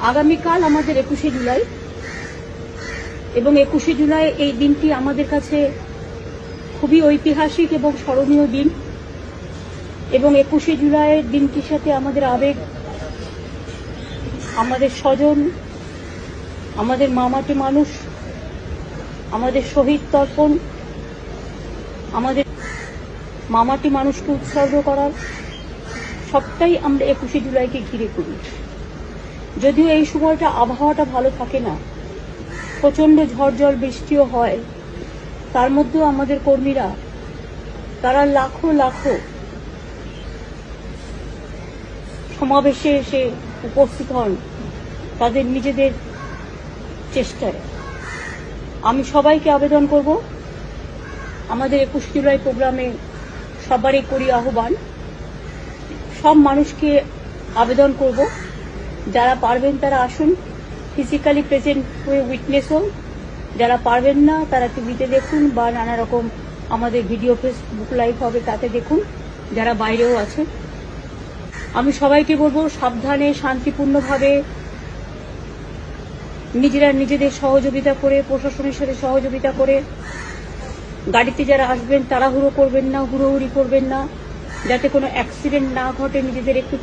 আগামীকাল আমাদের 21শে জুলাই এবং 21শে জুলাই এই দিনটি আমাদের কাছে খুবই ঐতিহাসিক এবং স্মরণীয় দিন এবং 21শে জুলাইয়ের দিনটির সাথে আমাদের আবেগ, আমাদের স্বজন, আমাদের মামাটি মানুষ, আমাদের শহীদ তর্পণ, আমাদের মামাটি মানুষকে উৎসর্গ করার সবটাই আমরা 21শে জুলাইকে ঘিরে করি। যদিও এই সময়টা আবহাওয়াটা ভালো থাকে না, প্রচন্ড ঝড় জল বৃষ্টিও হয়, তার মধ্যেও আমাদের কর্মীরা তারা লাখো লাখো সমাবেশে এসে উপস্থিত হন তাদের নিজেদের চেষ্টায়। আমি সবাইকে আবেদন করব, আমাদের 21শে জুলাই প্রোগ্রামে সবারই করি আহ্বান, সব মানুষকে আবেদন করব যারা পারবেন তারা আসুন, ফিজিক্যালি প্রেজেন্ট হয়ে উইটনেস হন, যারা পারবেন না তারা টিভিতে দেখুন বা নানা রকম আমাদের ভিডিও ফেসবুক লাইভ হবে তাতে দেখুন, যারা বাইরেও আছে। আমি সবাইকে বলবো সাবধানে শান্তিপূর্ণভাবে নিজেরা নিজেদের সহযোগিতা করে, প্রশাসনের সাথে সহযোগিতা করে, গাড়িতে যারা আসবেন তাড়াহুড়ো করবেন না, হুড়োহুড়ি করবেন না, যাতে কোনো অ্যাক্সিডেন্ট না ঘটে, নিজেদের একটু